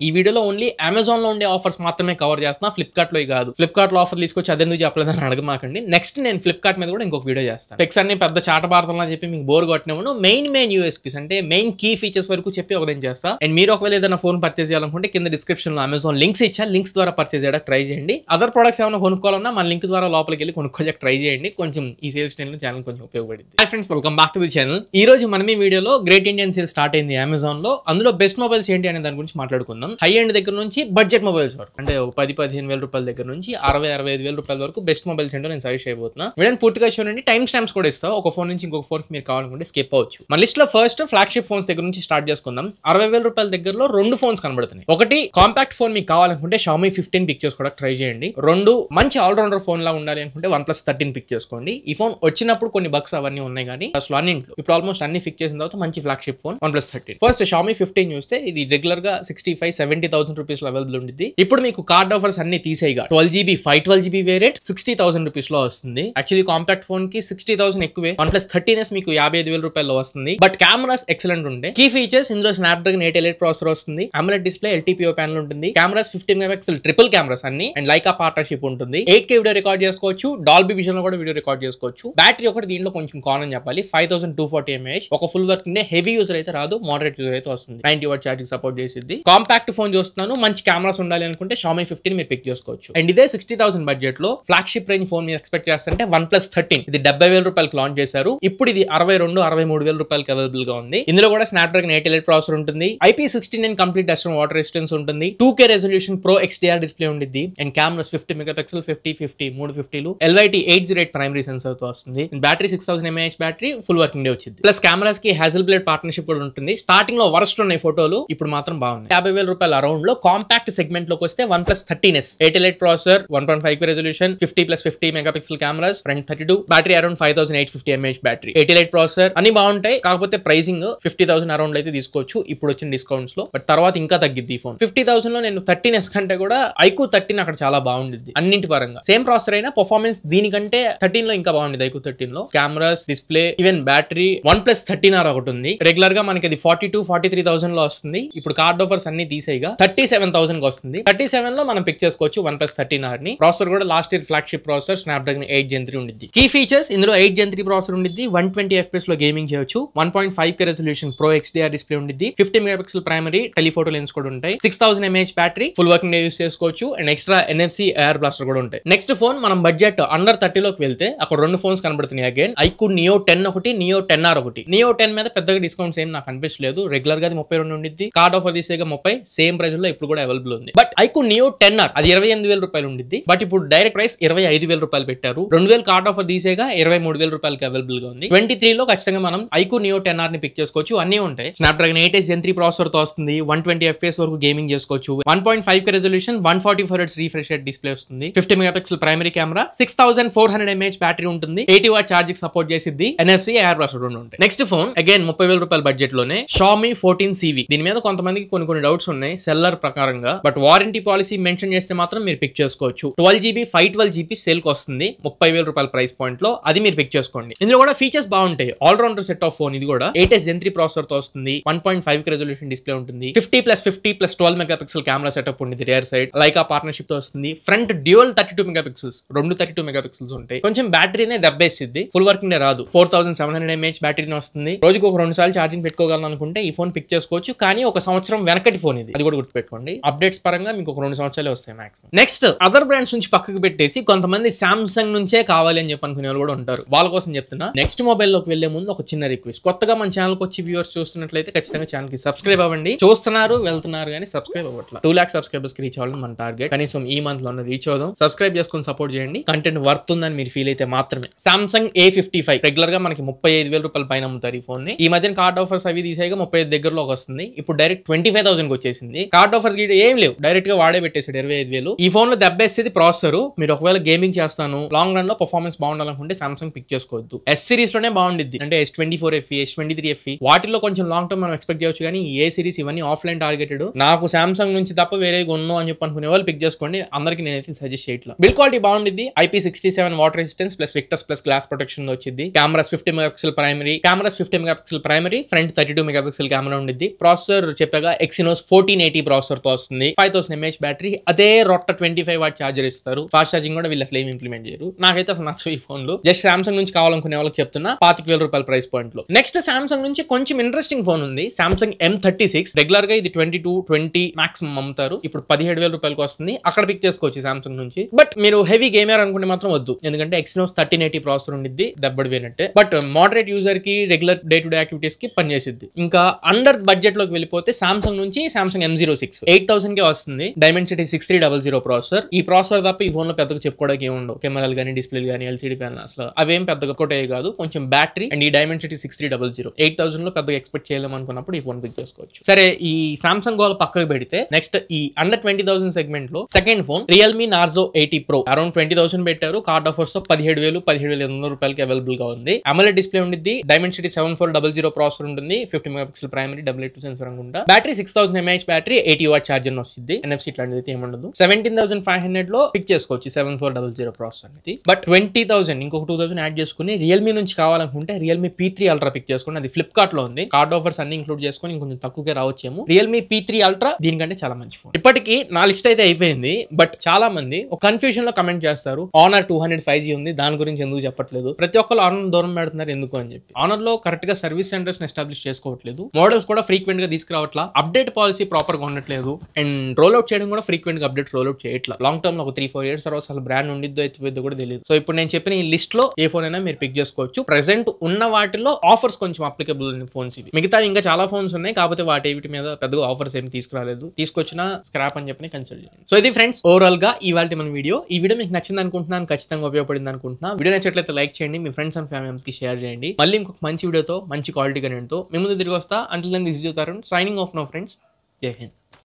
ఈ వీడియోలో only Amazon లో ఉండే ఆఫర్స్ మాత్రమే కవర్ చేస్తున్నా, ఫ్లిప్కార్ట్ లో కాదు. ఫ్లిప్కార్ట్ లో ఆఫర్ తీసుకొచ్చి అదెందుకు చెప్పలేదని అడగమాకండి. నెక్స్ట్ నేను ఫ్లిప్కార్ట్ మీద కూడా ఇంకొక వీడియో చేస్తాను. పిక్స్ అన్ని పెద్ద చాటబార్తలు అని చెప్పి మీకు బోర్ కొట్టినప్పుడు మెయిన్ యూఎస్పీస్ అంటే మెయిన్ కీ ఫీచర్స్ వరకు చెప్పి ఒకదేం చేస్తా. అండ్ మీరు ఒకవేళ ఏదైనా ఫోన్ పర్చేస్ చేయాలనుకుంటే కింద డిస్క్రిప్షన్ లో అమెజాన్ లింక్స్ ఇచ్చా, లింక్స్ ద్వారా పర్చేస్ చేయడానికి ట్రై చేయండి. అదర్ ప్రొడక్ట్స్ ఏమైనా కొనుక్కోవాలన్నా మన లింక్ ద్వారా లోపలికి వెళ్ళి కొనుక్కోవడానికి ట్రై చేయండి. కొంచెం ఈ సేల్స్ టైం ఛానల్ కొంచెం ఉపయోగపడింది. Hi friends, welcome back to the channel. ఈ రోజు మనం ఈ వీడియోలో గ్రేట్ ఇండియన్ సేల్ స్టార్ట్ అయింది అమెజాన్ లో. అందులో బెస్ట్ మొబైల్స్ ఏంటి అనే దాని గురించి మాట్లాడుకుందాం. హై ఎండ్ దగ్గర నుంచి బడ్జెట్ మొబైల్స్ వరకు, అంటే 10-15 వేల రూపాయల దగ్గర నుంచి 60-65 వేల రూపాయల వరకు బెస్ట్ మొబైల్స్ ఏంటో నేను సజెస్ట్ చేయబోతున్నా. వీడియోని పూర్తిగా చూడండి. టైం స్టాంప్స్ కూడా ఇస్తా. ఒక ఫోన్ నుంచి ఇంకొక ఫోన్ మీరు కావాలనుకుంటే స్కిప్ అవ్వచ్చు. మన లిస్ట్ లో ఫస్ట్ ఫ్లాగ్షిప్ ఫోన్స్ దగ్గర నుంచి స్టార్ట్ చేసుకుందాం. 60 వేల రూపాయల దగ్గరలో రెండు ఫోన్స్ కనబడుతున్నాయి. ఒకటి కాంపాక్ట్ ఫోన్ మీకు కావాలనుకుంటే Xiaomi 15 పిక్ చేసుకోవడం ట్రై చేయండి. రెండు మంచి ఆల్రౌండర్ ఫోన్ లా ఉండాలి అనుకుంటే OnePlus 13 పిక్ చేసుకోండి. ఈ ఫోన్ వచ్చినప్పుడు కొన్ని బగ్స్ అవన్నీ ఉన్నాయి, కానీ అసలు అన్నింట్లో ఇప్పుడు ఆల్మోస్ట్ అన్ని ఫిక్స్ చేసిన తర్వాత మంచి flagship phone OnePlus 13. First Xiaomi 15 చూస్తే ఇది రెగ్యులర్ గా 65-70,000 రూపీస్ లో అవైలబుల్ ఉంది. ఇప్పుడు మీకు కార్డ్ ఆఫర్స్ అన్ని తీసేయగా 12GB 512GB వేరియంట్ 60,000 రూపీస్ లో వస్తుంది. యాక్చువల్లీ కాంపాక్ట్ ఫోన్ కి 60,000 ఎక్కువే. OnePlus 13s మీకు 55,000 రూపాయల్లో వస్తుంది. బట్ కెమెరాస్ ఎక్సలెంట్ ఉంటాయి. కీ ఫీచర్స్ ఇందులో స్నాప్డ్రాగన్ 888 ప్రాసెసర్ వస్తుంది. AMOLED డిస్ప్లే, LTPO ప్యానల్ ఉంటుంది. కెమెరాస్ 50 మెగాపిక్సెల్ ట్రిపుల్ కెమెరాస్ అన్ని, అండ్ లైకా పార్ట్నర్షిప్ ఉంటుంది. 8K వీడియో రికార్డ్ చేసుకోవచ్చు. డాల్బీ విజన్ లో కూడా వీడియో రికార్డ్ చేసుకోవచ్చు. బ్యాటరీ ఒకటి దీంట్లో కొంచెం కామన్ చెప్పాలి, 5240 mAh. ఒక full working day heavy user అయితే రాదు, మోడరేట్ యూజర్ అయితే వస్తుంది. 90W ఛార్జింగ్ సపోర్ట్ చేసింది. కాంపాక్ట్ ఫోన్ చూస్తున్నాను, మంచి కెమెరాస్ ఉండాలి అనుకుంటే Xiaomi 15 మీరు పిక్ చేసుకోవచ్చు. అండ్ ఇదే 60,000 బడ్జెట్ లో ఫ్లాగ్షిప్ రేంజ్ ఫోన్ మీరు ఎక్స్పెక్ట్ చేస్తుంటే OnePlus 13 ఇది 70,000 రూపాయలకి లాంచ్ చేశారు. ఇప్పుడు ఇది 62-63,000 రూపాయలకి అవైలబుల్ గా ఉంది. ఇందులో కూడా స్నాప్డ్రాగన్ 888 ప్రాసెసర్ ఉంటుంది. IP69 complete dust and water resistance ఉంటుంది. 2K resolution pro XDR display ఉంటుంది. And cameras 50 megapixel 50-50 350 LYT 808 primary sensor తో వస్తుంది. Battery 6000 mAh battery, full working day వచ్చింది. ప్లస్ కెమెరాస్ కి Hasselblad పార్ట్నర్షిప్ కూడా ఉంటుంది. స్టార్టింగ్ లో వరస్ట్ ఉన్నాయి ఫోటోలు, ఇప్పుడు మాత్రం బాగుంది. 50,000 రూపాయల అరౌండ్ లో కాంపాక్ట్ సెగ్మెంట్ లోకి వస్తే OnePlus 13s 888 processor, 1.5K resolution, 50+50 megapixel cameras, front 32, battery around 5850 mAh battery, 888 processor అన్ని బాగుంటాయి. కాకపోతే ప్రైసింగ్ 50,000 అరౌండ్ లో అయితే తీసుకోవచ్చు ఇప్పుడు వచ్చిన డిస్కౌంట్స్ లో. బట్ తర్వాత ఇంకా తగ్గిద్ది ఈ ఫోన్. 50,000 లో నేను 13s కంటే కూడా iQOO 13 అక్కడ చాలా బాగుంటుంది అన్నింటి పరంగా. సేమ్ ప్రాసెసర్ అయినా పర్ఫార్మెన్స్ దీనికంటే 13 లో ఇంకా బాగుంది. iQOO 13 లో cameras, display, even battery. OnePlus 13R ఒకటి ఉంది. రెగ్యులర్ గా మనకి అది 42-43,000 లో వస్తుంది. ఇప్పుడు కార్డ్ ఆఫర్స్ అన్ని తీసేయగా 37,000 కి వస్తుంది. 37 లో మనం పిక్ చేసుకోవచ్చు OnePlus 13R ని. ప్రాసెసర్ కూడా last year flagship processor Snapdragon 8 Gen 3 ఉండిద్ది. కీ ఫీచర్స్ ఇందులో 8 Gen 3 ప్రాసెసర్ ఉండిద్ది. 120 FPS లో గేమింగ్ చేయొచ్చు. 1.5K resolution pro XDR display ఉండిద్ది. 50 మెగాపిక్సెల్ ప్రైమరీ టెలిఫోటో లెన్స్ కూడా ఉంటాయి. 6000 mAh battery, full working day use చేసుకోవచ్చు. And extra NFC air blaster కూడా ఉంటాయి. నెక్స్ట్ ఫోన్ మనం బడ్జెట్ అండర్ 30 లోకి వెళ్తే అక్కడ రెండు ఫోన్స్ కనబడుతున్నాయి అగైన్. iQOO Neo 10 ఒకటి, Neo 10R ఒకటి. Neo 10 మీద పెద్దగా డిస్కౌంట్స్ ఏం నాకు అనిపించలేదు. రెగ్యులర్ గా అది 32 ఉండిద్ది. కార్డ్ ఆఫర్ తీసేగా 30, సేమ్ ప్రైస్ లో ఇప్పుడు కూడా అవైలబుల్ ఉంది. బట్ iQOO Neo 10R అది 28,000 రూపాయలు ఉండిద్ది. బట్ ఇప్పుడు డైరెక్ట్ ప్రైస్ 25,000 రూపాయలు పెట్టారు. 2,000 కార్డ్ ఆఫర్ తీసేగా 23,000 రూపాయలకి అవైలబుల్ గా ఉంది. 23 లో ఖచ్చితంగా మనం iQOO Neo 10R ని పిక్ చేసుకోవచ్చు. అన్ని ఉంటాయి. స్నాప్డ్రాగన్ 8 Gen 3 ప్రాసెసర్ తో వస్తుంది. 120 FPS వరకు గేమింగ్ చేసుకోవచ్చు. 1.5K resolution, 144 Hz refresh rate display వస్తుంది. 50 megapixel primary camera, 6400 mAh battery ఉంటుంది. 80W ఛార్జింగ్ సపోర్ట్ చేసిద్ది. NFC ఎయిర్ బ్లాస్టర్ రెండు ఉంటాయి. నెక్స్ట్ ఫోన్ అగైన్ 30,000 రూపాయల బడ్జెట్ లోనే Xiaomi 14 CV. దీని మీద కొంతమందికి కొన్ని డౌట్స్ ఉన్నాయి సెల్లర్ ప్రకారంగా. బట్ వారంటీ పాలసీ మెన్షన్ చేస్తే మాత్రం మీరు పిక్ చేసుకోవచ్చు. 12GB 512GB సేల్ కి వస్తుంది 30,000 రూపాయల ప్రైస్ పాయింట్ లో. అది మీరు పిక్ చేసుకోండి. ఇందులో కూడా ఫీచర్స్ బాగుంటాయి. Allrounder set of phone. ఇది కూడా 8 Gen 3 ప్రాసెసర్ తో వస్తుంది. 1.5K రెజల్యూషన్ డిస్ప్లే ఉంటుంది. 50+50+12 మెగాపిక్సెల్ కెమెరా సెటప్ ఉంటుంది. రియర్ సైడ్ లైకా పార్ట్నర్షిప్ తో వస్తుంది. ఫ్రంట్ డ్యూయల్ 32 మెగాపిక్సెల్స్, రెండు 32 మెగాపిక్సెల్స్ ఉంటాయి. కొంచెం బ్యాటరీనే దెబ్బేసిద్ది, ఫుల్ వర్కింగ్ డే రాదు. 4700 mAh బ్యాటరీనే వస్తుంది. రోజుకి ఒక 2 సార్లు ఛార్జింగ్ పెట్టుకోగలను అనుకుంటే ఈ ఫోన్ పిక్ చేసుకోవచ్చు. కానీ ఒక సంవత్సరం వెనకటి ఫోన్ ఇది, అది కూడా గుర్తుపెట్టుకోండి. అప్డేట్స్ పరంగా మీకు ఒక 2 సంవత్సరాలే వస్తాయి మాక్సిమం. నెక్స్ట్ అదర్ బ్రాండ్స్ నుంచి పక్కకు పెట్టేసి కొంతమంది సామ్సంగ్ నుంచే కావాలి అని చెప్పి అనుకునే వాళ్ళు కూడా ఉంటారు. వాళ్ళ కోసం చెప్తున్నా. నెక్స్ట్ మొబైల్ లోకి వెళ్లే ముందు ఒక చిన్న రిక్వెస్ట్. కొత్తగా మన ఛానల్ కి వచ్చి వ్యూవర్స్ చూస్తున్నట్లయితే ఖచ్చితంగా ఛానల్ కి సబ్స్క్రైబ్ అవ్వండి. చూస్తున్నారు వెళ్తున్నారు కానీ సబ్స్క్రైబ్ అవ్వట్లేదు. 2 lakhs సబ్స్క్రైబర్స్ కి రీచ్ అవ్వాలని మన టార్గెట్. కనీసం ఈ మంత్ లో రీచ్ అవుదాం. సబ్స్క్రైబ్ చేసుకుని సపోర్ట్ చేయండి. కంటెంట్ వర్త్ ఉందని మీరు ఫీల్ అయితే మాత్రమే. సామ్సంగ్ A55 రెగ్యులర్ గా మనకి 35,000 రూపాయల పైన అమ్ముతారు ఈ ఫోన్ ని. ఈ మధ్యన కార్డ్ ఆఫర్స్ అవి తీసేగా 35 దగ్గరలోకి వస్తుంది. ఇప్పుడు డైరెక్ట్ 25,000 కి వచ్చేసింది. కార్డ్ ఆఫర్స్ ఏం లేవు, డైరెక్ట్ గా వాడే పెట్టేసాడు 25,000. ఈ ఫోన్ లో దెబ్బేసేది ప్రాసెసర్. మీరు ఒకవేళ గేమింగ్ చేస్తాను, లాంగ్ రన్ లో పర్ఫార్మెన్స్ బాగుండాలనుకుంటే సామ్సంగ్ పిక్ చేసుకోవద్దు. S సిరీస్ లోనే బాగుండిద్ది. అంటే S24FE, S23FE వాటిలో కొంచెం లాంగ్ టర్మ్ మనం ఎక్స్పెక్ట్ చేయొచ్చు. కానీ ఏ సిరీస్ ఇవన్నీ ఆఫ్లైన్ టార్గెటెడ్. నాకు సామ్సంగ్ నుంచి తప్ప వేరే కొన్ను అని చెప్పి అనుకునే వాళ్ళు పిక్ చేసుకోండి. అందరికి నేనైతే సజెస్ట్ చేయట్లా. బిల్ క్వాలిటీ బాగుండిద్ది. IP67 water resistance plus victus plus glass protection వచ్చింది. Cameras 50 megapixel primary, front 32 megapixel camera ఉండిద్ది. ప్రాసెసర్ చెప్పగా Exynos 14 1480 ప్రాసెసర్ తో వస్తుంది, 5000 mAh బ్యాటరీ, అదే రొట్ట 25 వాట్ చార్జర్ ఇస్తారు. ఫాస్ట్ ఛార్జింగ్ కూడా వీళ్ళు అసలు ఏమి ఇంప్లిమెంట్ చేయరు. నాకైతే అసలు నచ్చవు ఈ ఫోన్లు. జస్ట్ సామ్సంగ్ నుంచి కావాలనుకునే వాళ్ళకి చెప్తున్నా, 25,000 రూపాయల ప్రైస్ పాయింట్ లో. నెక్స్ట్ సామ్సంగ్ నుంచి కొంచెం ఇంట్రెస్టింగ్ ఫోన్ ఉంది, సామ్సంగ్ M36. రెగ్యులర్ గా ఇది 22-20 మాక్సిమం అమ్ముతారు, ఇప్పుడు 17,000 రూపాయలకి వస్తుంది. అక్కడ పిక్ చేసుకోవచ్చు సామ్సంగ్ నుంచి. బట్ మీరు హెవీ గేమర్ అనుకుంటే మాత్రం వద్దు, ఎందుకంటే Exynos 1380 ప్రాసెసర్ ఉండిద్ది, దెబ్బడి పోయినట్టే. బట్ మోడరేట్ యూజర్ కి, regular day to day activities కి పనిచేసిద్ది. ఇంకా అండర్ బడ్జెట్ లోకి వెళ్ళిపోతే సామ్సంగ్ నుంచి సామ్సంగ్ M06 8,000 కే వస్తుంది. Dimensity 6300 processor. ఈ ప్రాసెసర్ తప్ప ఈ ఫోన్ లో పెద్దగా చెప్పుకోవడానికి ఏముండవు. కెమెరాలు కానీ, డిస్ప్లేలు కానీ, ఎల్సీడీ ప్యానల్ అసలు అవేం పెద్దగా కొట్టే కాదు. కొంచెం బ్యాటరీ అండ్ ఈ Dimensity 6300 8,000 లో పెద్దగా ఎక్స్పెక్ట్ చేయలేము అనుకున్నప్పుడు ఈ ఫోన్ పిక్ చేసుకోవచ్చు. సరే, ఈ సామ్సంగ్ గోల్ పక్కకు పెడితే నెక్స్ట్ ఈ అండర్ 20,000 సెగ్మెంట్ లో second phone Realme Narzo 80 Pro. Around 20,000 పెట్టారు. కార్డ్ ఆఫర్స్ తో 17,000-17,800 రూపాయలకి అవైలబుల్ గా ఉంది. AMOLED డిస్ప్లే ఉండిద్ది. Dimensity 7400 ప్రాసెసర్ ఉంటుంది. 50 మెగాపిక్సెల్ ప్రైమరీ, 8 సెన్సర్ అనుకుంటా. Battery 6000 mAh battery, 80 what charger వస్తుంది. NFC ఇట్లాంటిది అయితే ఏముండదు. 17,500 లో పిక్ చేసుకోవచ్చు 7400 ప్రాసెసర్ అనేది. బట్ 20,000 ఇంకొక 2,000 యాడ్ చేసుకుని రియల్మీ నుంచి కావాలనుకుంటే Realme P3 Ultra పిక్ చేసుకోండి. అది ఫ్లిప్కార్ట్ లో ఉంది. కార్డ్ ఆఫర్స్ అన్ని ఇంక్లూడ్ చేసుకుని ఇంకొంచెం తక్కువగా రావచ్చేమో. Realme P3 Ultra దీనికంటే చాలా మంచి ఫోన్. ఇప్పటికి నా లిస్ట్ అయితే అయిపోయింది. బట్ చాలా మంది ఒక కన్ఫ్యూజన్ లో కమెంట్ చేస్తారు, Honor 200 5G ఉంది, దాని గురించి ఎందుకు చెప్పట్లేదు, ప్రతి ఒక్కరు ఆనర్ దూరం పెడుతున్నారు ఎందుకు అని చెప్పి. ఆనర్ లో కరెక్ట్ గా సర్వీస్ సెంటర్స్ ఎస్టాబ్లిష్ చేసుకోవట్లేదు, మోడల్స్ కూడా ఫ్రీక్వెంట్ గా తీసుకురావట్లా, అప్డేట్ పాలసీ ప్రాపర్ గా ఉండట్లేదు, అండ్ రోల్ అవుట్ చేయడం కూడా ఫ్రీక్వెంట్ గా అప్డేట్ రోల్ అవుట్ చేయట్లా. లాంగ్ టర్మ్ లో ఒక 3-4 years తర్వాత అసలు బ్రాండ్ ఉండిద్దో అయితే కూడా తెలియదు. సో ఇప్పుడు నేను చెప్పిన ఈ లిస్ట్ లో ఏ ఫోన్ అయినా మీరు పిక్ చేసుకోవచ్చు. ప్రెసెంట్ ఉన్న వాటిలో ఆఫర్స్ కొంచెం అప్లికబుల్ ఫోన్స్ ఇవి. మిగతా ఇంకా చాలా ఫోన్స్ ఉన్నాయి, కాకపోతే వాటి మీద పెద్దగా ఆఫర్స్ ఏమి తీసుకురాలేదు. తీసుకొచ్చినా స్క్రాప్ అని చెప్పి కన్సిడర్ చేయండి. సో ఇది ఫ్రెండ్స్ ఓవరాల్ గా ఇవాళ మన వీడియో. ఈ వీడియో మీకు నచ్చింది అనుకుంటున్నాను, ఖచ్చితంగా ఉపయోగపడింది అనుకుంటున్నా. వీడియో నచ్చినట్లయితే లైక్ చేయండి, మీ ఫ్రెండ్స్ అండ్ ఫ్యామిలీ కి షేర్ చేయండి. మళ్ళీ ఇంకొక మంచి వీడియోతో, మంచి క్వాలిటీ కంటెంట్ తో మీ ముందు తిరిగి వస్తా. Until then this is your Tarun signing off now friends. Jai Hind.